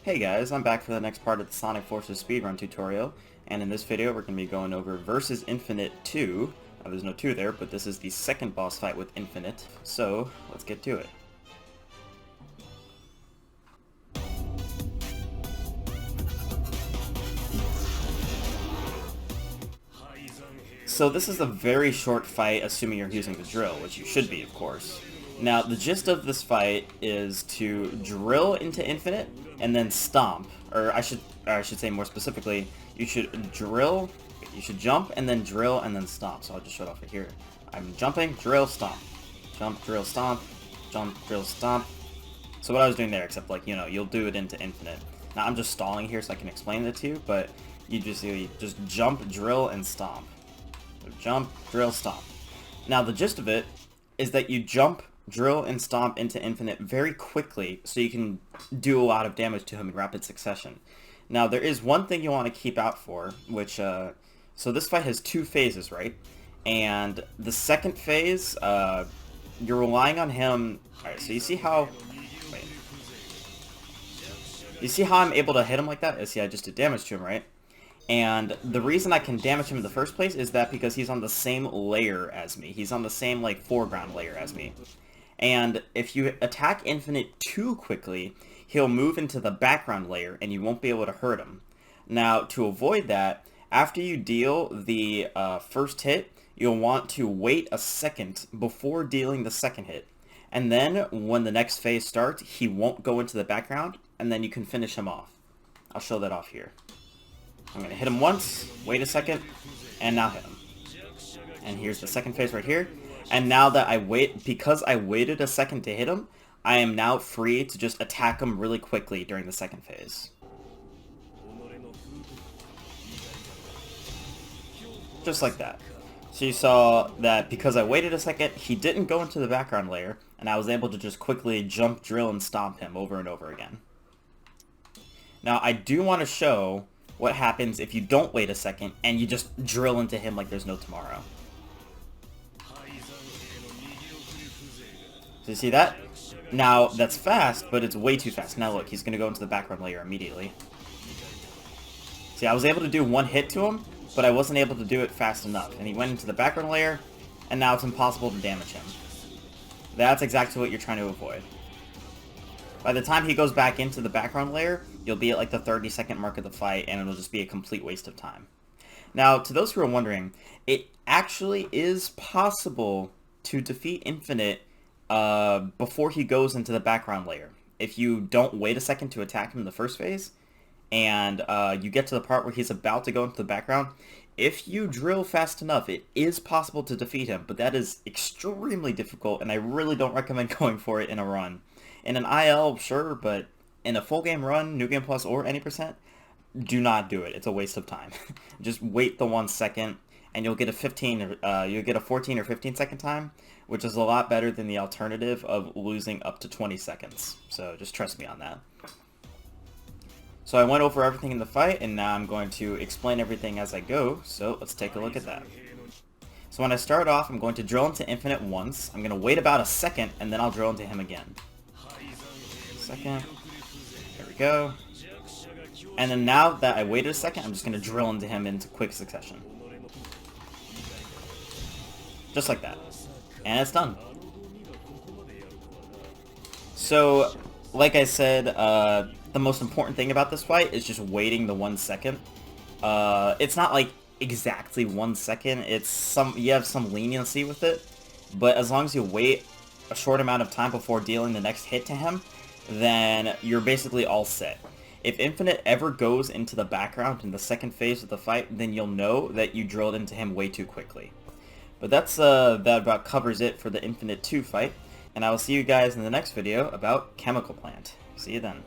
Hey guys, I'm back for the next part of the Sonic Forces speedrun tutorial, and in this video we're going to be going over Versus Infinite 2. There's no 2 there, but this is the second boss fight with Infinite, so let's get to it. So this is a very short fight, assuming you're using the drill, which you should be, of course. Now, the gist of this fight is to drill into Infinite and then stomp, or I should say more specifically, you should jump and then drill and then stomp. So I'll just show it off right here. I'm jumping, drill, stomp, jump, drill, stomp, jump, drill, stomp. So what I was doing there, except like, you'll do it into Infinite. Now I'm just stalling here so I can explain it to you, but you just jump, drill, and stomp. So jump, drill, stomp. Now the gist of it is that you jump, drill, and stomp into Infinite very quickly so you can do a lot of damage to him in rapid succession. Now there is one thing you want to keep out for, which, so this fight has 2 phases, right? And the second phase, you're relying on him. Alright, so you see how... Wait. You see how I'm able to hit him like that? See, I just did damage to him, right? And the reason I can damage him in the first place is that because he's on the same layer as me. He's on the same, like, foreground layer as me. And if you attack Infinite too quickly, he'll move into the background layer and you won't be able to hurt him. Now, to avoid that, after you deal the first hit, you'll want to wait a second before dealing the second hit. And then, when the next phase starts, he won't go into the background, and then you can finish him off. I'll show that off here. I'm going to hit him once, wait a second, and now hit him. And here's the second phase right here. And now that because I waited a second to hit him, I am now free to just attack him really quickly during the second phase. Just like that. So you saw that because I waited a second, he didn't go into the background layer, and I was able to just quickly jump, drill, and stomp him over and over again. Now, I do want to show what happens if you don't wait a second and you just drill into him like there's no tomorrow. So you see that? Now, that's fast, but it's way too fast. Now look, he's going to go into the background layer immediately. See, I was able to do one hit to him, but I wasn't able to do it fast enough. And he went into the background layer, and now it's impossible to damage him. That's exactly what you're trying to avoid. By the time he goes back into the background layer, you'll be at like the 30-second mark of the fight, and it'll just be a complete waste of time. Now, to those who are wondering, it actually is possible to defeat Infinite before he goes into the background layer. If you don't wait a second to attack him in the first phase, and you get to the part where he's about to go into the background, if you drill fast enough, it is possible to defeat him, but that is extremely difficult, and I really don't recommend going for it in a run. In an IL, sure, but in a full game run, New Game Plus, or any percent, do not do it. It's a waste of time. Just wait the 1 second, and you'll get a 14 or 15 second time, which is a lot better than the alternative of losing up to 20 seconds. So just trust me on that. So I went over everything in the fight, and now I'm going to explain everything as I go, so let's take a look at that. So when I start off, I'm going to drill into Infinite once. I'm going to wait about a second, and then I'll drill into him again. Second. There we go. And then now that I waited a second, I'm just going to drill into him into quick succession. Just like that. And it's done. So, like I said, the most important thing about this fight is just waiting the 1 second. It's not like exactly 1 second. You have some leniency with it, but as long as you wait a short amount of time before dealing the next hit to him, then you're basically all set. If Infinite ever goes into the background in the second phase of the fight, then you'll know that you drilled into him way too quickly. But that about covers it for the Infinite 2 fight, and I will see you guys in the next video about Chemical Plant. See you then.